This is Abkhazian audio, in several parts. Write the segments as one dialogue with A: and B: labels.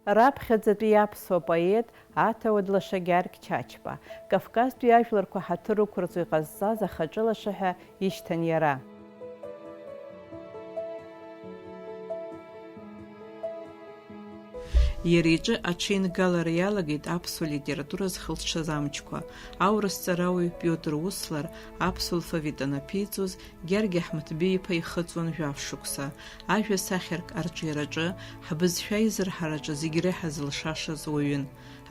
A: Раԥхьаӡатәи иаԥсуа поет аҭауад-лаша Гьаргь Чачба, Кавказтәи ажәларқәа ҳаҭыр ықәырҵо иҟазҵаз ахаҿы-лаша ҳәа ишьҭан иара. Иара иҿы аҽеингалара иалагеит аԥсуа литература зхылҵшаз амчқәа, аурысҵарауаҩ Пиотр Услар аԥсуа алфавит анаԥиҵоз Гьаргь Аҳмыҭбеи-иԥа ихыҵуан жәаф-шықәса, ажәа-сахьарк арҿиараҿы, ҳбызшәа изырҳараҿы зегь реиҳа зылшашаз уаҩын,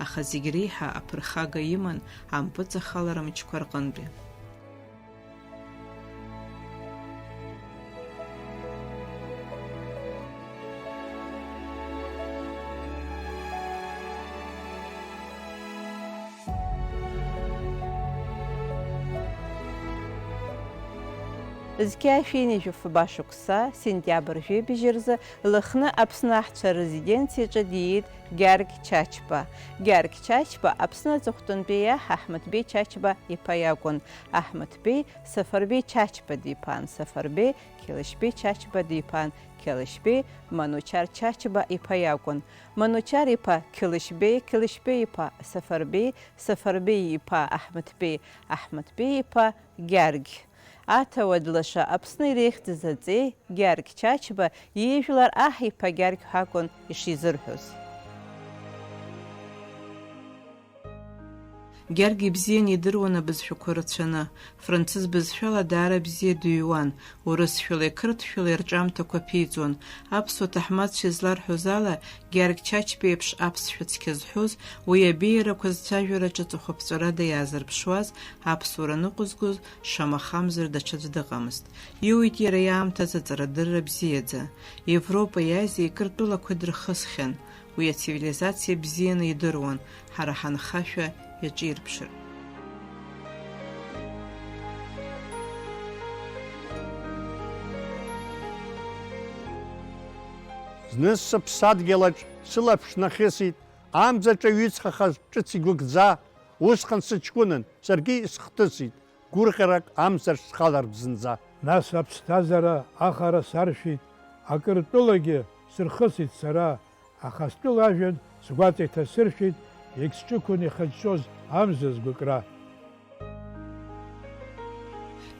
A: аха зегь реиҳа аԥырхага иман ампыҵахалара мчқәа рҟынтәи. Зқьашәини жәаф-ба шықәса, сентиабр жәибжьырзы, Лыхны Аԥсны аҳцәа резиденциаҿы диит Гьаргь Чачба. Гьаргь Чачба Аԥсны аҵыхәтәантәи иаҳ Аҳмыҭбеи Чачба иԥа иакәын. Аҳмыҭбеи Сафарбеи Чачба диԥан, Сафарбеи Қьелышьбеи Чачба диԥан, Қьелышьбеи Манучар Чачба иԥа иакәын. Манучар иԥа Қьелышьбеи, Қьелышьбеи иԥа Сафарбеи, Сафарбеи иԥа Аҳмыҭбеи, Аҳмыҭбеи иԥа Гьаргь. Аҭауад-лаша Аԥсны иреихьӡаз аҵеи Гьаргь Чачба иижәлар аҳ иԥа Гьаргь ҳәа акәын ишизырҳәоз. Гьаргь ибзианы идыруан абызшәақәа рацәаны, францыз бызшәала даара бзиа дыҩуан, урысшәалеи қырҭшәалеи рҿамҭақәа ԥиҵуан. Аԥсуа ҭаҳмадцәа изларҳәоз ала, Гьаргь Чачба еиԥш аԥсшәа цқьа зҳәоз, уи абеиарақәа зцәажәараҿы ҵыхәаԥҵәарада иаазырԥшуаз, аԥсуара ныҟәызгоз, шамахамзар даҽаӡә дыҟамызт. Иуит иара иаамҭаз аҵарадырра бзиаӡа. Европеи Азиеи Қырҭтәылақәа дырхысхьан. Уи ацивилизациа бзианы идыруан, ҳара ҳанхашәа иаҿирԥшыр.
B: Зны сыԥсадгьылаҿ сылаԥш нахьысит, амзаҿы ҩыҵхахаз ҿыц игәыгӡа, усҟан сыҷкәынын, саргьы исхҭысит, гәырӷьарак амзаҿ схалартә зынӡа.
C: Нас аԥсҭазаара ахара саршәит, Ақырҭтәылагьы сырхысит сара, аха стәыла ажәҩан сгәаҵа иҭасыршәит, егьсҿықәын ихыҵәҵәоз амза згәыкра.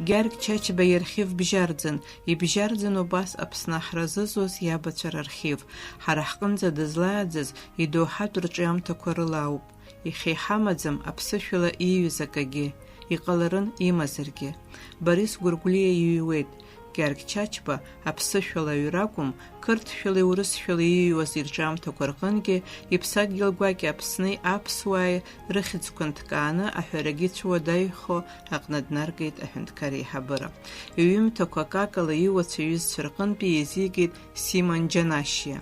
A: Гьаргь Чачба иархив бжьарӡын, ибжьарӡын убас Аԥсны ҳразызуаз иабацәа рархив. Ҳара ҳҟынӡа дызлааӡаз идоуҳатә рҿиамҭақәа рыла ауп. Ихеиҳамаӡам аԥсышәала ииҩыз акагьы, иҟаларын имазаргьы. Борис Гәыргәлиа иҩуеит. Гьаргь Чачба аԥсышәалаҩ ракәым, қырҭшәалеи урысшәалеи ииҩуаз ирҿиамҭақәа рҟынгьы, иԥсадгьыл гәакьа Аԥсни аԥсуааи рыхьӡқәа нҭкааны аҳәарагьы цәуадаҩхо аҟны днаргеит аҳәынҭқар еиҳабыра. Иҩымҭақәа акакала иуацәа иҩызцәа рҟынтәи иазигеит Симон Џьанашьиа.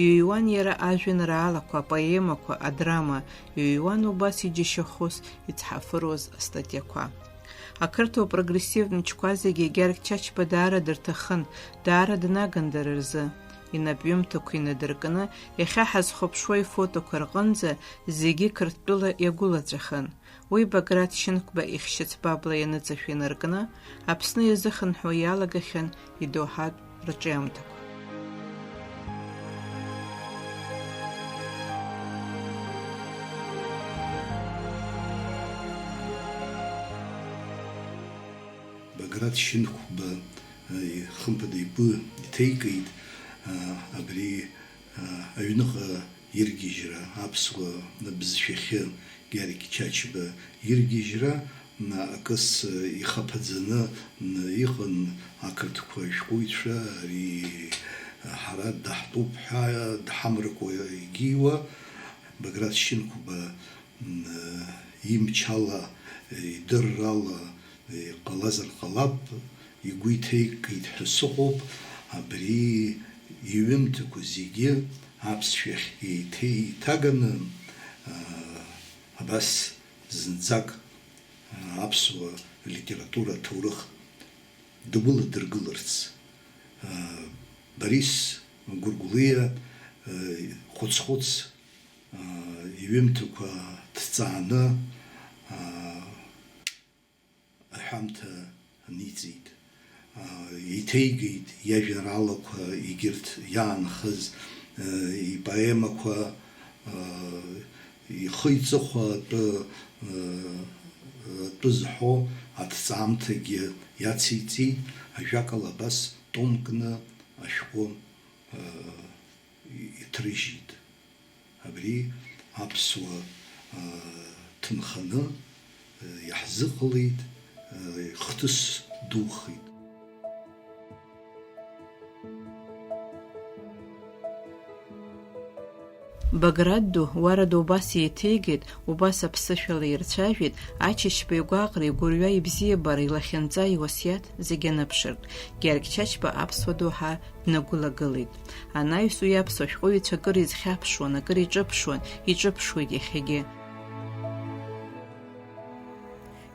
A: Иҩуан иара ажәеинраалақәа, апоемақәа, адрама, иҩуан убас иџьашьахәыс ицҳафыруаз астатиақәа. Ақырҭуа прогрессивтә мчқәа зегьы Гьаргь Чачба даара дырҭахын, даара днаган дара рзы. Инапҩымҭақәа инадыркны, иахьа ҳазхәаԥшуа ифотоқәа рҟынӡа зегьы Қырҭтәыла иагәылаҵәахын. Уи Баграт Шьынқәба ихьшьыцбабла ианыҵашәа инаркны, Аԥсны иазыхынҳәуа иалагахьан идоуҳатә рҿиамҭақәа.
D: Баграт Шьынқәба хымԥада игәы иҭеикит абри аҩныҟа иргьежьра, аԥсуа бызшәахьы Гьаргь Чачба иргьежьра акыс ихаԥаӡаны иҟан ақырҭқәа ашәҟәыҩҩцәа, ари ҳара даҳтәуп ҳәа дҳамрыкәа игиуа. Баграт Шьынқәба имчала, идыррала иҟалазар ҟалап, игәы иҭеикит ҳәа сыҟоуп. Абри иҩымҭақәа зегьы аԥсшәахь еиҭаганы абас зынӡак аԥсуа литература аҭоурых дгәыладыргыларц. Борис Гәыргәлиа хәыц-хәыц иҩымҭақәа ҭҵааны аҳәамҭа ниҵит. Иҭеигеит иажәеинраалақәа егьырҭ иаанхаз, ипоемақәа ихы-иҵыхәа атәы зҳәо аҭҵаамҭагьы иациҵеит, ажәакала абас томкны ашәҟәы иҭрыжьит. Абри аԥсуа ҭынханы иаҳзыҟалеит, хҭыс духеит.
A: Баградду уарада убас еиҭеигеит, убас аԥсышәала ирцәажәеит, Ачачба игәаҟра, игәырҩа, ибзиабара, илахьынҵа, иуасиаҭ зегьы аныԥшыртә. Гьаргь Чачба аԥсуа доуҳа днагәылагылеит. Анаҩс уи аԥсуа шәҟәыҩҩцәа акыр изхьаԥшуан, акыр иҿыԥшуеит иахьагьы.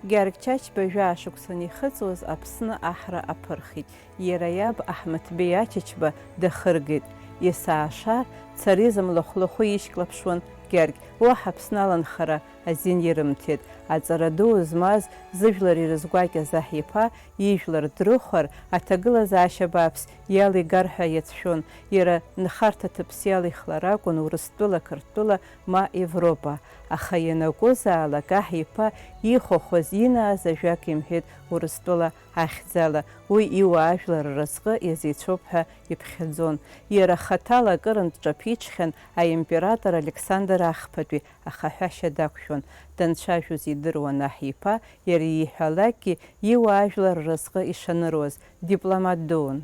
A: Гьаргь Чачба жәашықәсан ихыҵуаз Аԥсны аҳра аԥырхит. Иара иаб Аҳмыҭбеи Ачачба дахыргеит. Есаашар царизм лыхә-лыхәы ишьклаԥшуан Гьаргь, уаҳа Аԥсны аланхара азин ирымҭеит. Аҵара ду змаз зыжәлар ирызгәакьаз аҳ иԥа ижәлар дрыхәар, аҭагылазаашьа бааԥс иалигар ҳәа иацәшәон. Иара нхарҭа ҭыԥс иалихлар акәын Урыстәыла, Қырҭтәыла, ма Европа. Аха ианакәызаалак аҳ иԥа ихәахәаз инааз ажәак имҳәеит Урыстәыла ахьӡала. Уи иуаажәлар разҟы иазеицәоуп ҳәа иԥхьаӡон. Иара хаҭала акырынтә ҿаԥиҽхьан аимператор Александр ахԥатәи, аха ҳәашьа дақәшәон. Данцәажәоз идыруан аҳ иԥа, иара иҳәалакгьы иуаажәлар разҟы ишаныруаз, дипломат дуун.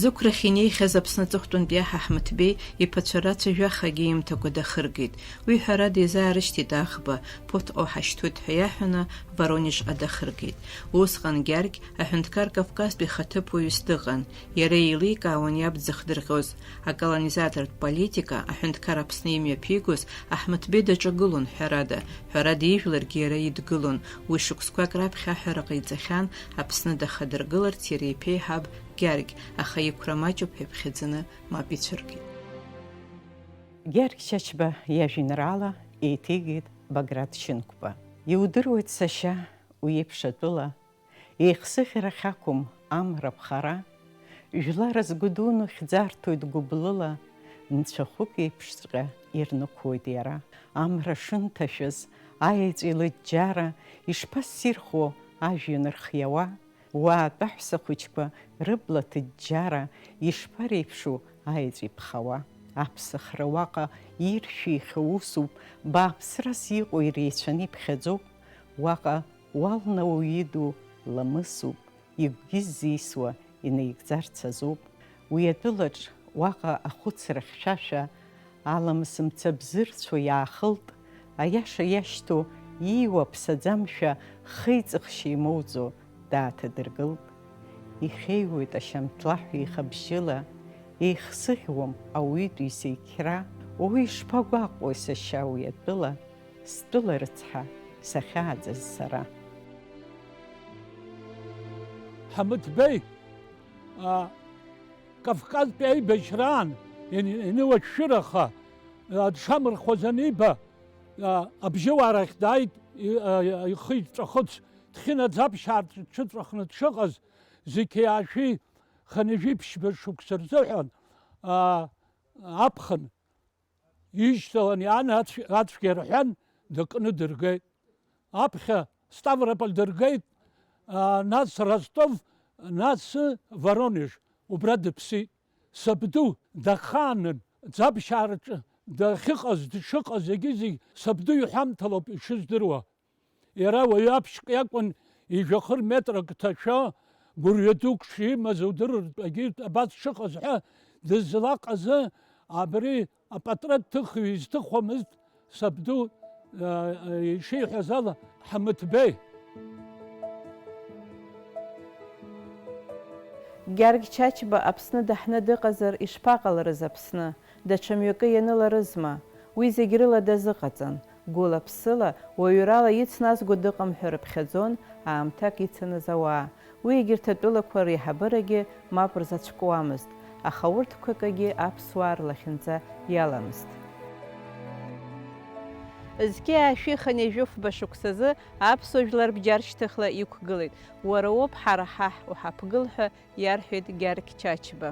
A: Зықәрахь инеихьаз Аԥсны аҵыхәтәантәи аҳ Аҳмыҭбеи иԥацәа рацәажәахагьы имҭакәа дахыргеит. Уи ҳәарада изаарышьҭит аӷба, ԥоҭҟа ҳашьҭуеит ҳәа иаҳәаны Воронежҟа дахыргеит. Усҟан Гьаргь аҳәынҭқар Кавказтәи хаҭыԥуаҩыс дыҟан. Иара еиликаауан иаб дзыхдырҟьоз. Аколонизатортә политика аҳәынҭқар Аԥсны имҩаԥигоз Аҳмыҭбеи даҿагылон ҳәарада. Ҳәарада ижәларгьы иара идгылон. Уи шықәсқәак раԥхьа аҳәара ҟаиҵахьан Аԥсны дахадыргыларц иара иԥеиҳаб Гьаргь, аха иқәра маҷуп ҳәа иԥхьаӡаны мап ицәыркит. Гьаргь Чачба иажәеинраала еиҭеигеит Баграт Шьынқәба. Иудыруеит сашьа, уиеиԥш атәыла, еихсыӷьрахь акәым амра ԥхара, жәлар згәыдуны хьӡарҭоит гәыблыла, нцәахәык еиԥшҵәҟьа ирнықәуеит иара. Амра шынҭашәаз аеҵә илыџьџьара, ишԥассирхуа ажәҩан рхиауа, уаатәа ҳәса хәыҷқәа рыбла ҭыџьџьара, ишԥареиԥшу аеҵә иԥхауа. Аԥсахра уаҟа иршәихьоу усуп, бааԥсрас иҟоу иреицәаны иԥхьаӡоуп. Уаҟа уална уиду ламысуп, игәгьы ззисуа инаигӡарц азоуп. Уи атәылаҿ уаҟа ахәыцра хьшәашәа, аламыс мцабзырцәо иаахылт, аиаша иашьҭоу ииуа ԥсаӡамшәа, хеиҵыхшьа имоуӡо дааҭадыргылт. Ихеиуеит ашьамҭлаҳәа ихабжьыла, еихсыӷьуам ауаҩытәыҩса исеиқьра, уи ишԥагәаҟуеи сашьа уи атәыла, стәыла рыцҳа сахьааӡаз сара.
C: Ҳамыҭбеи Кавказтәи аибашьраан инуаҽшәыраха дшамырхәаз аниба, абжьыуаа рахь дааит, ихы иҵәахыц дхьынаӡаԥшьаар дҽыҵәахны дшыҟаз, зқьиаашәи ханажәи ԥшьба шықәса рзыҳәан аԥхын ишьҭалан иаан ацәгьа рҳәан дыкны дыргеит. Аԥхьа Ставрополь дыргеит, нас Ростов, нас Воронеж, убра дыԥсит. Сабду дахаанын, ӡаԥшьаараҿы дшыҟаз зегьы сабду иҳәамҭалоуп ишыздыруа. Иара уаҩы аԥшьк иакәын, ижәҩахыр метрак ҭашәо, гәырҩа дук шимаз удырыртәгьы абас шыҟаз ҳәа дызлаҟазы, абри апатреҭ ҭыхҩы изҭыхуамызт сабду ишиҳәаз ала Ҳамыҭбеи.
A: Гьаргь Чачба Аԥсны даҳны дыҟазар ишԥаҟаларыз Аԥсны, даҽа мҩакы ианыларызма? Уи зегь рыла дазыҟаҵан. Гәыла-ԥсыла, уаҩрала ицназго дыҟам ҳәа рыԥхьаӡон аамҭак ицаныз ауаа. Уи егьырҭ атәылақәа реиҳабырагьы мап рзацәкуамызт, аха урҭқәакгьы аԥсуаа рлахьынҵа иаламызт. Зқьи аашәихын ижәыфба шықәсазы аԥсуа жәлар бџьаршьҭыхла иқәгылеит. Уара уоуп ҳара ҳаҳ уҳаԥгыл ҳәа иарҳәеит Гьаргь Чачба.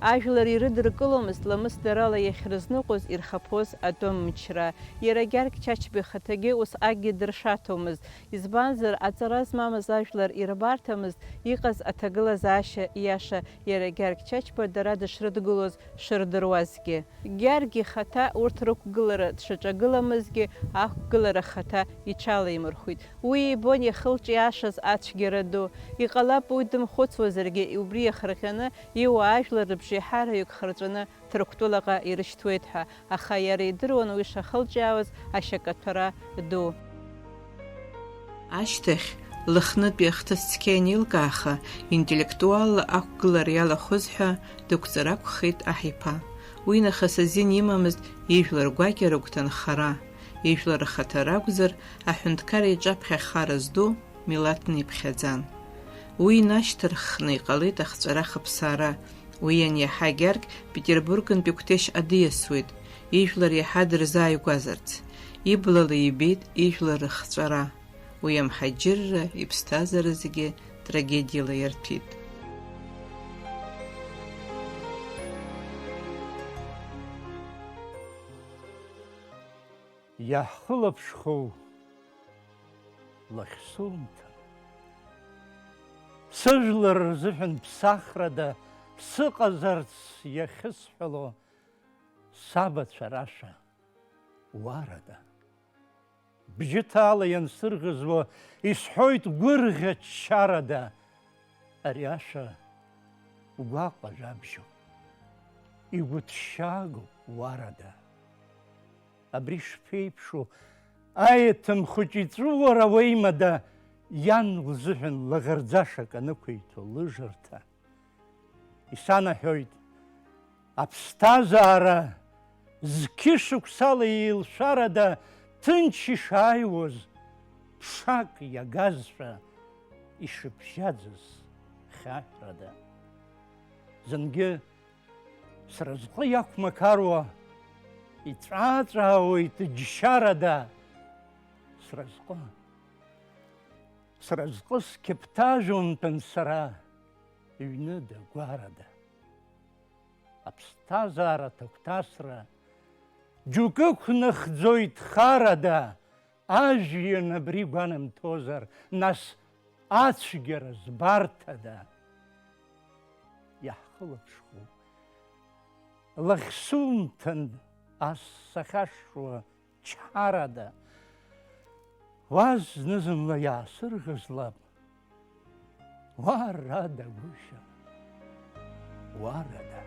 A: Ажәлар ирыдыркыломызт ламысдарала иахьрызныҟәоз ирхаԥоз атәым мчра. Иара Гьаргь Чачба ихаҭагьы усҟакгьы дыршаҭомызт. Избанзар, аҵара змамыз ажәлар ирбарҭамызт иҟаз аҭагылазаашьа иаша иара Гьаргь Чачба дара дышрыдгылоз шырдыруазгьы. Гьаргь ихаҭа урҭ рықәгылара дшаҿагыламызгьы ақәгылара хаҭа иҽалаимырхәит. Уи ибон иахылҿиашаз ацәгьара ду. Иҟалап уи дымхәыцуазаргьы убри иахырҟьаны иуа ажәлар рыбжеиҳараҩык харҵәаны Ҭырқәтәылаҟа ирышьҭуеит ҳәа, аха иара идыруан уи шахылҿиаауаз ашьакаҭәара ду. Ашьҭахь лыхнытәи ахҭыс цқьа ианеилкааха, интеллектуалла ақәгылара иалахәыз ҳәа дықәҵыр акәхеит аҳ иԥа. Уи нахыс азин имамызт ижәлар гәакьа рыгәҭанхара. Ижәлар рхаҭа ракәзар, аҳәынҭқар иҿаԥхьа хара зду милаҭны иԥхьаӡан. Уи нашьҭырххны иҟалеит ахҵәара хыԥсаара. Уи аниаҳа Гьаргь Петербургнтәи Қәҭешь адиасуеит, ижәлар иаҳа дырзааигәазарц. Иблала ибеит ижәлар рыхҵәара. Уи амҳаџьырра иԥсҭазаара зегьы трагедиала иарҭәит.
B: Иаҳхылаԥшхоу лахьсумҭан. Сыжәлар рзыҳәан ԥсахрада сыҟазарц иахьысҳәало сабацәа раша уарада. Бжьыҭаала иансырӷызуа исҳәоит гәырӷьа-ччарада. Ари аша угәаҟ ажәабжьуп, игәыҭшьаагоуп уарада. Абри шԥеиԥшу аеҭым хәыҷ иҵәыуара уеимада, иан лзыҳәан лаӷырӡашак анықәиҭо лыжырҭа. Исанаҳәоит, аԥсҭазаара зқьы шықәсала еилшәарада ҭынч ишааиуаз, ԥшак иагазшәа ишыбжьаӡыз хьаҳәрада. Зынгьы сразҟы иақәмақаруа иҵәааҵәаауеит џьшьарада. Сразҟы скьыԥҭажәумтәын сара ҩныда гәарада. Аԥсҭазаара ҭагәҭасра џьоукы ықәнахӡоит харада. Ажәҩан абри гәанамҭозар, нас ацәгьара збарҭада. Иаҳхылаԥшхоу лахьсумҭан ас сахьашшуа чарада. Уа зны-зынла иаасырӷызлап, уарада гәышьа, уарада.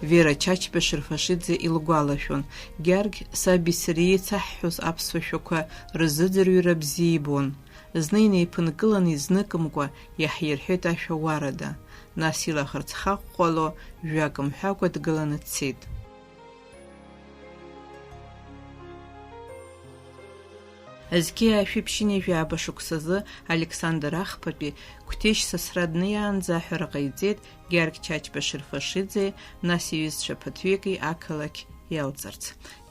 A: Вера Чачба Шерфашиӡе илгәалашәон. Гьаргь саби сареи еицаҳҳәоз аԥсуа шәақәа рзыӡырҩра бзиа ибон. Зны инеиԥынкыланы изныкымкәа иаҳирҳәеит ашәа уарада. Нас илаӷырӡ хаҟәҟәало жәак мҳәакәа дгыланы дцеит. Азгьы ашәиԥшьыни жәаба шықәсазы Александр Ахԥатәи Қәҭешь сасра днеиаанӡа аҳәара ҟаиҵеит Гьаргь Чачба Шерфашиӡе, нас иҩызцәа ԥыҭҩыки ақалақь иалҵырц.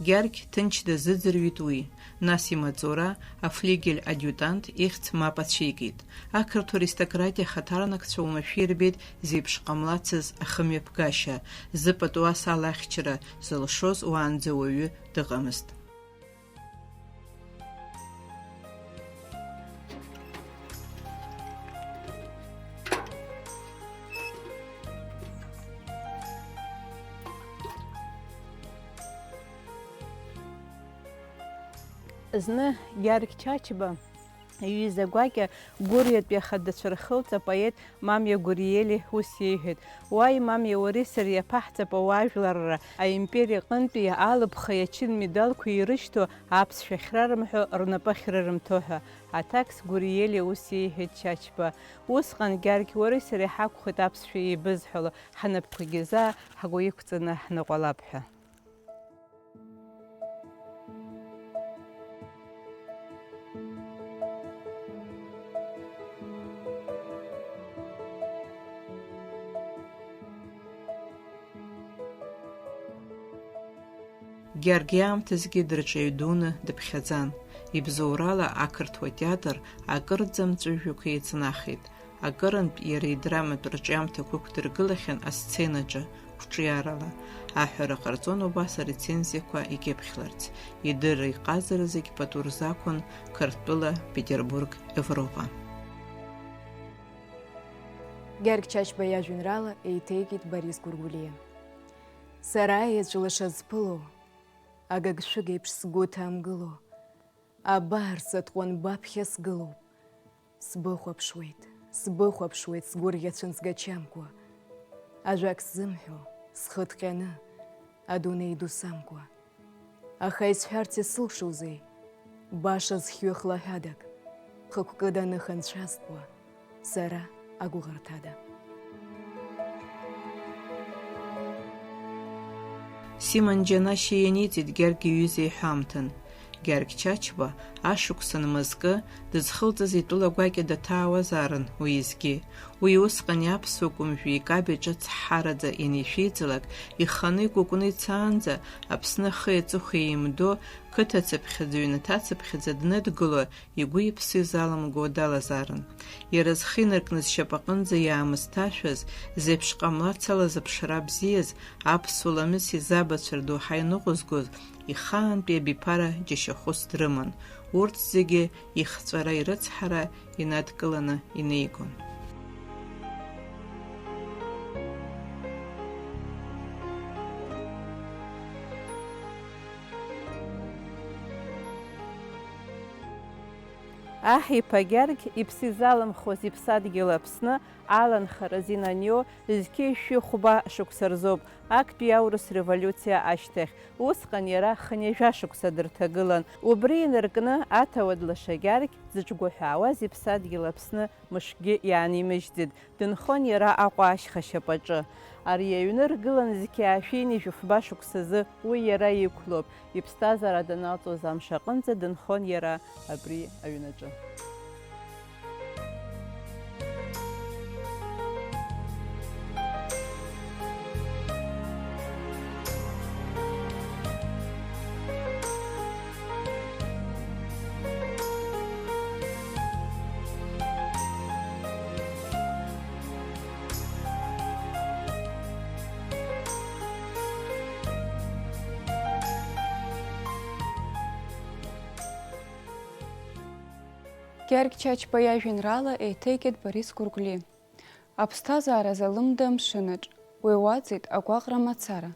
A: Гьаргь ҭынч дазыӡырҩит уи. Нас имаҵура афлигель адиутант ихьӡ мап ацәикит. Ақырҭуа аристократиа хаҭарнакцәа уамашәа ирбеит зеиԥш ҟамлацыз ахымҩаԥгашьа, зыпату ас алахьчара зылшоз уаанӡа уаҩы дыҟамызт. Зны Гьаргь Чачба иҩыза гәакьа гәырҩатәи ахадацәа рхылҵ апоет Мамиа Гуриели ус иеиҳәеит. Уаи Мамиа, уареи сареи иаԥаҳҵап ауаажәларра аимпериа аҟынтәи алыԥхеи ачын медалқәа ирышьҭоу аԥсшәа ахьрарымҳәо рнапы ахьрырымҭо ҳәа. Аҭакс Гуриели ус иеиҳәеит Чачба. Усҟан Гьаргь, уареи сареи ҳақәхеит аԥсшәа еибызҳәало, ҳнапқәагьы заа ҳгәы иқәҵаны ҳныҟәалап ҳәа. Георги аамҭазгьы дырҿиаҩ дуны дыԥхьаӡан. Ибзоурала ақырҭуа театр акырӡамҵәыжәҩақәа еиҵнахит. Акырынтә иара идраматә рҿиамҭақәа ықәдыргылахьан асценаҿы қәҿиарала. Аҳәара ҟарҵон убас арецензиақәа икьыԥхьларц. Идырра иҟазара зегь пату рзақәын Қырҭтәыла, Петербург, Европа.
E: Георги Чачба иажәеинраала еиҭеикит Борис Гәыргәлиа. Сара еҵәылаша зԥыло, агагшәыг еиԥш сгәы ҭамгыло, абар сатҟәан баԥхьа сгылоуп. Сбыхәаԥшуеит сгәырӷьа цәынҵгачамкәа, ажәак сзымҳәо, схы ҭҟьаны, адунеи ду самкәа. Аха исҳәарц исылшозеи, баша зхҩы хлаҳәадак, хықәкыданы ханцәазтуа, сара агәыӷырҭада.
A: Симон Џьанашьа ианиҵеит Георги иҩыза иҳәамҭан. Георги Чачба ашықәсан мызкы дызхылҵыз итәыла гәакьа даҭаауазаарын уеизгьы. Уи усҟан иаԥсуа кәымжәы икаби ҿыц ҳараӡа ианишәиҵалак, иханы икәыкәны ицаанӡа, Аԥсны хы-ҵыхәа еимдо, қыҭацыԥхьаӡа, ҩнаҭацыԥхьаӡа дныдгыло, игәы иԥсы изаламго далазаарын. Иара зхы инаркны зшьапаҟынӡа иаамысҭашәаз, зеиԥш ҟамларц ала зыԥшра бзиаз, аԥсуа ламыс изабацәа рдоуҳа иныҟәызгоз, ихаантәи абиԥара џьашьахәыс дрыман. Урҭ зегьы ихҵәара ирыцҳара инадкыланы инеигон. Аҳ иԥа Георги иԥсы изалымхуаз иԥсадгьыл Аԥсны аланхараз инанио зқьи-шәи хәба шықәса рзоуп актәи аурыс револиуциа ашьҭахь. Усҟан иара хынҩажәа шықәса дырҭагылан. Убри инаркны аҭауад лаша Георги зыҿгәаҳәаауаз иԥсадгьыл Аԥсны мышкгьы иаанимыжьӡеит. Дынхон иара Аҟәа ашьха шьапаҿы. Ари аҩны ргылан зқьи-шәини жәыфба шықәсазы уи иара иқәлоуп. Иԥсҭазаара даналҵуаз амш аҟынӡа дынхон иара абри аҩнаҿы.
E: Георги Чачба иажәеинраала еиҭеикит Борис Гәыргәлиа. Аԥсҭазаара залымда амшынаҿ, уи уаҵит агәаҟра мацара.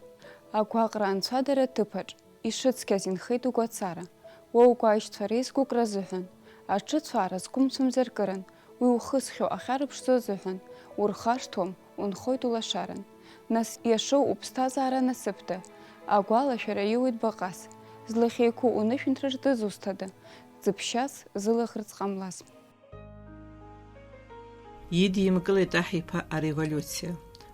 E: Агәаҟра анцәадара ҭыԥаҿ, ишыцқьаз инхеит угәацара. Уа угәаишьцәа реизгәыкра азыҳәан, аҿыцәаара зқәымцәымзар кыран, уи ухысхьоу ахьарԥшӡо азыҳәан, урхашҭуам, унхоит улашаран. Нас иашоу уԥсҭазаара насыԥда, агәалашәара иуит баҟас, злахьеиқәу унышәынҭраҿ дызусҭада, зыԥшьас зылаӷырӡ ҟамлаз.
A: Идимкылеит аҳ иԥа ареволиуциа.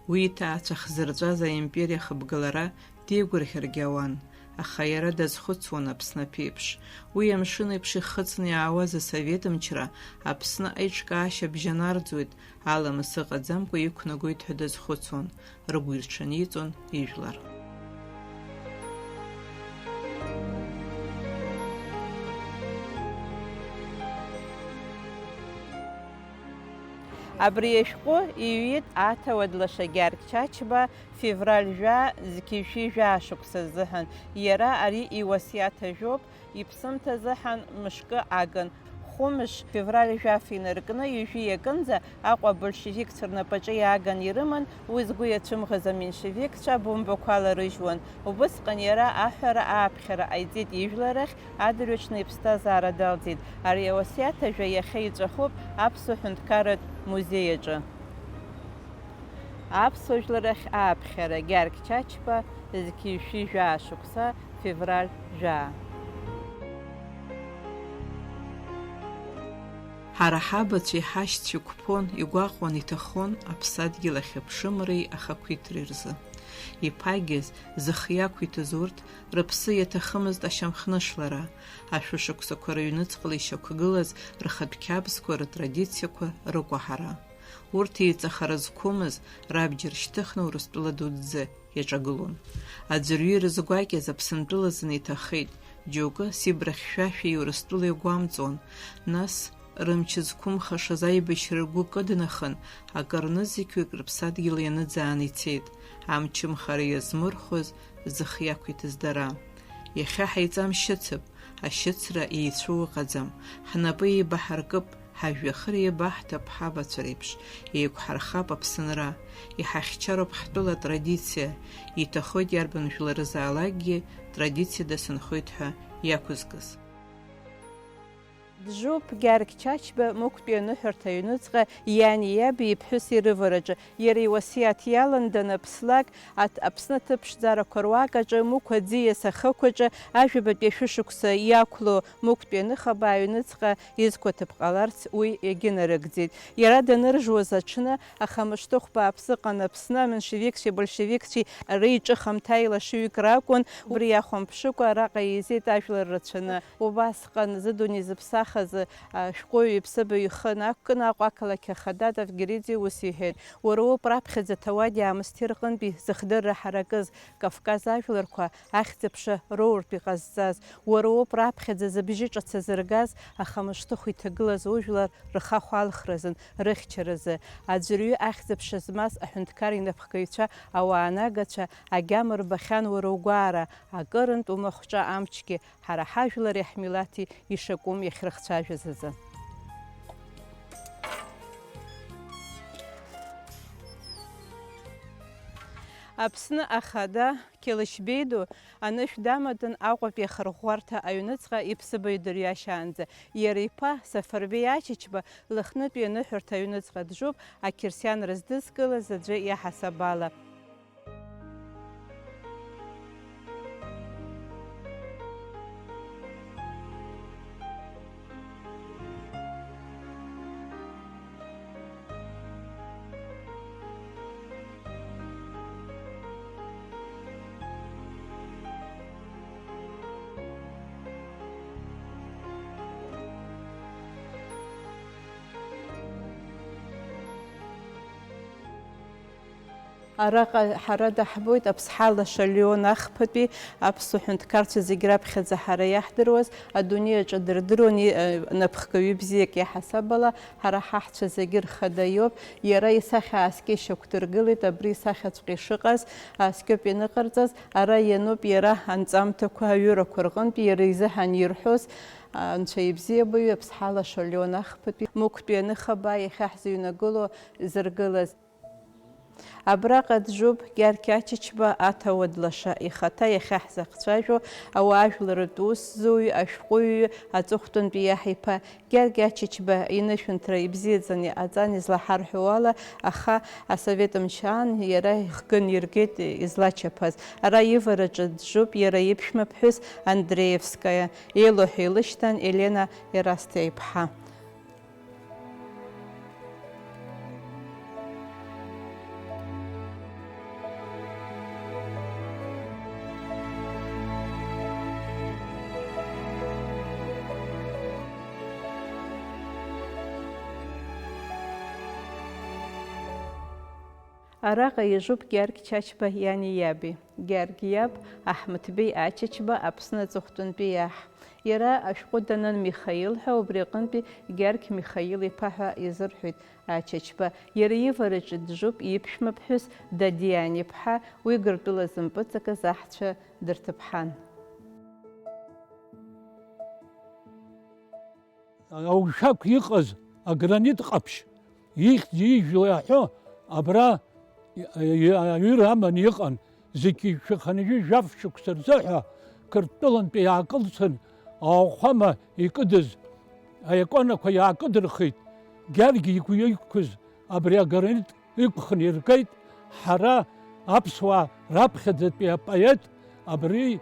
A: Уи иҭаацәа хзырҵәаз аимпериа хыбгалара дигәырӷьаргьы ауан, аха иара дазхәыцуан Аԥсны аԥеиԥш. Уи амшын еиԥш ихыҵны иаауаз асовет мчра Аԥсны аиҿкаашьа бжьанарӡуеит, аламыс ыҟаӡамкәа иқәнагоит ҳәа дазхәыцуан, ргәы ирҽаниҵон ижәлар. Абри ашәҟәы иҩит аҭауад лаша Георги Чачба февраль жәа зқьи-шәи жәа шықәса азыҳәан. Иара ари иуасиаҭ ажәоуп, иԥсымҭа азыҳәан мышкы агын. Хәымш февраль жәаф инаркны ҩажәи иакынӡа Аҟәа большевикцәа рнапаҿы иааган ирыман, уи згәы иацәымӷыз аменшевикцәа бомбақәала рыжьуан. Убысҟан иара аҳәара ааԥхьара ҟаиҵеит ижәларахь, адырҩаҽны иԥсҭазаара далҵит. Ари ауасиаҭ ажәа иахьа иҵәахуп Аԥсуа ҳәынҭқарратә музеи аҿы. Аԥсуа жәларахь ааԥхьара Георги Чачба зқьи-шәи жәа шықәса февраль жәа. Ҳара ҳабацәеи ҳашьцәеи қәԥон, игәаҟуан, иҭахон аԥсадгьыл ахь аԥшымреи ахақәиҭреи рзы. Иԥагьаз зыхы иақәиҭыз урҭ рыԥсы иаҭахымызт ашьамхнышлара, ашәышықәсақәа рыҩныҵҟала ишьақәгылаз рхатә қьабзқәа, ртрадициақәа рыкәаҳара. Урҭ еиҵахара зқәымыз рабџьар шьҭыхны Урыстәыла дуӡӡы иаҿагылон. Аӡәырҩы ирызгәакьаз Аԥсынтәыла зны иҭахеит, џьоукы сибра хьшәашәа Урыстәыла игәамҵуан, нас рымч зқәымхашаз аибашьра ргәы кыднахын, акарнызқьҩык рыԥсадгьыл ианыӡаан ицеит, амчымхара иазмырхәыз зых иақәиҭыз дара. Иахьа ҳаиҵамшьыцып, ашьыцра еицәоу ыҟаӡам, ҳнапы еибаҳаркып, ҳажәҩахыр еибаҳҭап ҳабацәа реиԥш, еиқәҳархап Аԥсынра, иҳахьчароуп ҳтәыла традициа, иҭахоит иарбан жәларызаалакгьы традициада сынхоит ҳәа иақәызкыз. Джуп Гьаргь Чачба мықәтәи аныҳәарҭа аҩныҵҟа иани иаби иԥҳәыси рывараҿы иара иуасиаҭ иалан даныԥслак Аԥсны аҭыԥшӡарақәа руакаҿы Мықә аӡиас ахықәаҿы ажәабатәи ашәышықәса иақәло мықәтәи аныхабаа аҩныҵҟа изқәаҭыԥ ҟаларц уи иагьынарыгӡеит. Иара даныржуаз аҽны ахамышҭыхә бааԥсы ыҟан Аԥсны аменшевикцәеи большевикцәеи реиҿыхамҭа еилашыҩык ракәын, убри иахәамԥшыкәа араҟа еизеит ажәлар рацәаны. Убасҟан зыдунеи зыԥсахаз ашәҟәыҩҩы иԥсыбаҩ ихы нақәкын Аҟәа ақалақь ахада Тавгьеридзе ус иҳәеит, уара уоуп раԥхьаӡа ҭауади Аамсҭеи рҟынтәи зыхдырра ҳаракыз, Кавказ ажәларқәа ахьӡ-аԥша роуртә иҟазҵаз, уара уоуп раԥхьаӡа зыбжьы ҿац азыргаз ахамышҭыхә иҭагылаз ужәлар рхахә алхразын, рыхьчаразы. Аӡәырҩы ахьӡ-аԥша змаз аҳәынҭқар инапхгаҩцәа, ауаанагацәа агьама рбахьан уара угәаара, акырынтә умахәҿа амчгьы ҳара ҳажәлари ҳмилаҭи ишакәым иахьрыхцәажәаз азы. Аԥсны ахада Қьелышьбеиду анышә дамадан Аҟәатәи ахырӷәӷәарҭа аҩныҵҟа иԥсыбаҩ дырҩашьаанӡа. Иара иԥа Сафарбеи Ачачба Лыхнытәи аныҳәарҭа аҩныҵҟа джуп ақьырсианра здызкылаз аӡәы иаҳасабала. Араҟа ҳара даҳбоит Аԥсҳа Лаша Леон ахԥатәи аԥсуа ҳәынҭқарцәа зегь раԥхьаӡа ҳара иаҳдыруаз, адунеи аҿы дырдыруан напхгаҩы бзиак иаҳасабала, ҳара ҳаҳцәа зегьы рхада иоуп. Иара исахьа ааскьа ишьақәдыргылеит, абри исахьаҵәҟьа ишыҟаз, ааскьоуп ианыҟарҵаз, ара иануп иара анҵамҭақәа аҩырақәа рҟынтәи иара изыҳәан ирҳәоз Анцәа ибзиабаҩы Аԥсҳа Лаша Леон ахԥатәи мықәтәи аныхабаа иахьа ҳзыҩнагыло зыргылаз. Абраҟа джуп Гьаргь Ачачба аҭауад лаша ихаҭа иахьа ҳзахцәажәо ауаажәларатә усзуҩ, ашәҟәыҩҩы, аҵыхәтәантәи иаҳиԥа Гьаргь Ачачба инышәынҭра ибзиаӡаны иҟаҵан излаҳарҳәо ала, аха асовет мчаан иара ихгын иргеит излачаԥаз. Ара ивараҿы джуп иара иԥшәмаԥҳәыс Андреевскаиа, еилоҳәа илышьҭан Елена Ерасҭа-иԥҳа. Араҟа иажуп Гьаргь Чачба иани иаби. Гьаргь иаб Аҳмыҭбеи Ачачба Аԥсны аҵыхәтәантәи иаҳ. Иара ашәҟәы данын Михаил ҳәа, убри аҟынтәи Гьаргь Михаил иԥа ҳәа изырҳәоит Ачачба. Иара ивараҿы джуп иԥшәмаԥҳәыс Дадиан-иԥҳа, уи Гыртәыла зымпыҵакыз аҳцәа дырҭыԥҳан.
C: Аушәақә иҟаз агранит ҟаԥшь ихьӡ ижәло иаҳәо абра аҩыр аман иҟан, зегьы шәаханажәы жәаф шықәса рзыҳәа Қырҭтәылантәи иаакылсын, аӷәхәама икыдыз аиконақәа иаакыдырхит. Гьаргь игәы иқәыз абри агранит иқәхны иргеит. Ҳара аԥсуаа раԥхьаӡатәи апоет абри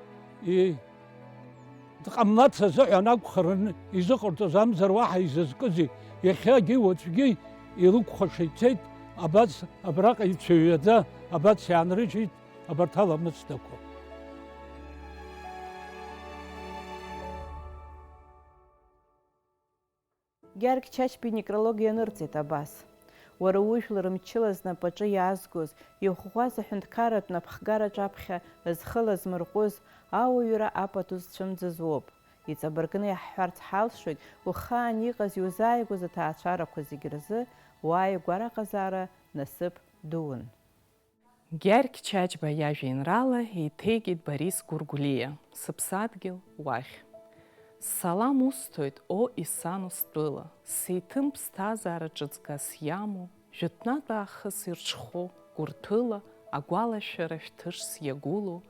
C: дҟамлац азыҳәан акәхарын изыҟарҵоз амзар уаҳа изызкызи, иахьагьы уаҵәгьы илықәхәаша ицеит. Абац абраҟа ицәаҩаӡа, абац иаанрыжьит абарҭ аламыцдақәа.
A: Гьаргь Чачба инекрологиа нырҵеит абас. уара ужәлар мчыла знапаҿы иаазгоз, иӷәӷәаз аҳәынҭқарратә напхгараҿ аԥхьа зхы лазмырҟәыз ауаҩра апату зцәымӡыз уоуп. Иҵабыргны иаҳҳәарц ҳалшоит, ухаан иҟаз иузааигәаз аҭаацәарақәа зегь рзы уааигәараҟазаара насыԥ дуун.
F: Гьаргь Чачба иажәеинраала еиҭеигеит Борис Гәыргәлиа, Сыԥсадгьыл уахь. Салам усҭоит, о исану стәыла, сеиҭым ԥсҭазаара ҿыҵгас иамоу, жәытәнатә аахыс ирҽхәо, гәырҭәыла, агәалашәара шәҭышс иагәылоу,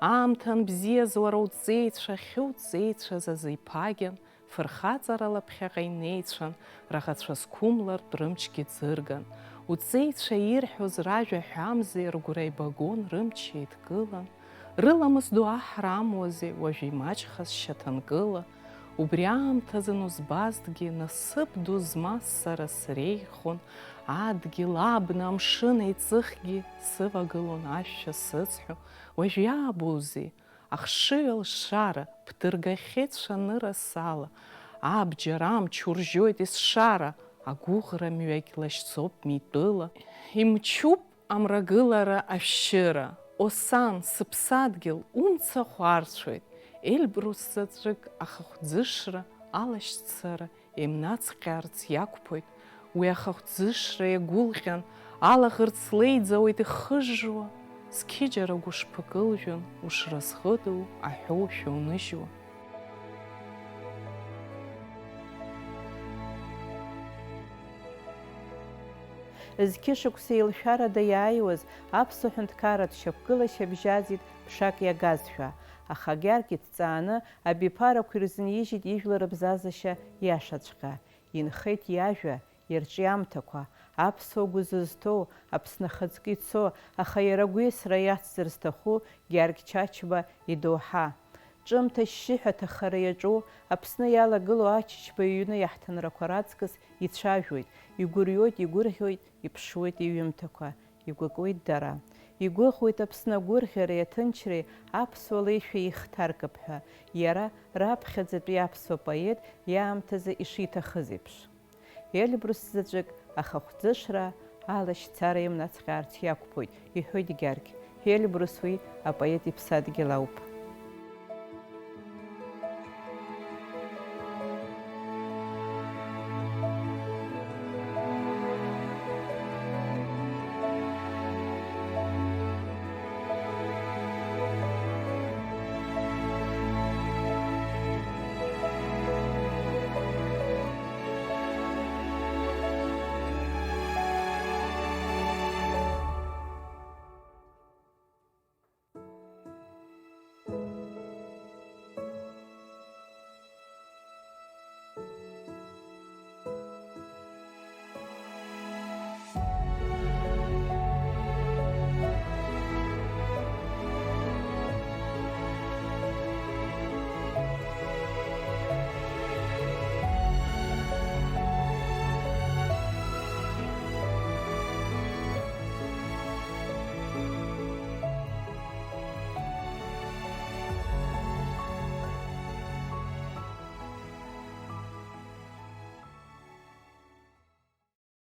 F: аамҭан бзиаз уара уҵеицәа, хьуҵеицәаз азы иԥагьан, фырхаҵарала ԥхьаҟа инеицәан, раӷацәа зқәымлартә рымчгьы ӡырган. Уҵеицәа ирҳәоз ражәа ҳәамзи ргәра ибагон, рымч еидкылан. Рыламыс ду аҳра амуази уажә имаҷхаз шьаҭанкыла. Убри аамҭазы нузбазҭгьы насыԥ ду змаз сара среихон, адгьыл, абна, амшын еиҵыхгьы сывагылон ашәа сыцҳәо. Уажә иаабоузеи? Ахшыҩ алшара ԥдыргахьеит шаныра сала. Абџьар амч уржьоит есшара, агәыӷра мҩагь лашьцоуп митәыла. Имчуп амрагылара ашәшьыра. Осан, сыԥсадгьыл, умца хәарцәоит. Эльбрус заҵәык ахахәӡышра, алашьцара еимнацҟьарц иақәԥоит. Уи ахахәӡышра иагәылҟьан, алаӷырӡ леиӡауеит ихыжжуа. Зқьыџьара гәышԥыкылжәан, ушра зхыдоу аҳәоушәа уныжьуа.
A: Зқьы шықәса еилшәарада иааиуаз аԥсуа ҳәынҭқарратә шьақәгылашьа бжьазит ԥшак иагазшәа, аха Гьаргь иҭҵааны абиԥарақәа ирзынижьит ижәлар рыбзазашьа иашаҵәҟьа. Инхеит иажәа, ирҿиамҭақәа, аԥсуа гәы зызҭоу, Аԥсны ахаҵкы ицо, аха иара гәеисра иацзар зҭаху Гьаргь Чачба идоуҳа. Ҿымҭ ашьшьыҳәа аҭахара иаҿу, Аԥсны иалагылоу Ачачба иҩны иаҳҭынрақәа раҵкыс ицәажәоит, игәырҩоит, игәырӷьоит, иԥшуеит иҩымҭақәа, игәыкуеит дара. Игәыӷуеит Аԥсны агәырӷьареи аҭынчреи аԥсуа леишәа ихҭаркып ҳәа, иара раԥхьаӡатәи аԥсуа поет иаамҭазы ишиҭахыз еиԥш. Эльбрус заҵәык ахахәӡышра, алашьцара имнацҟьаарц иақәԥоит, иҳәоит Гьаргь. Эльбрус уи апоет иԥсадгьыл ауп.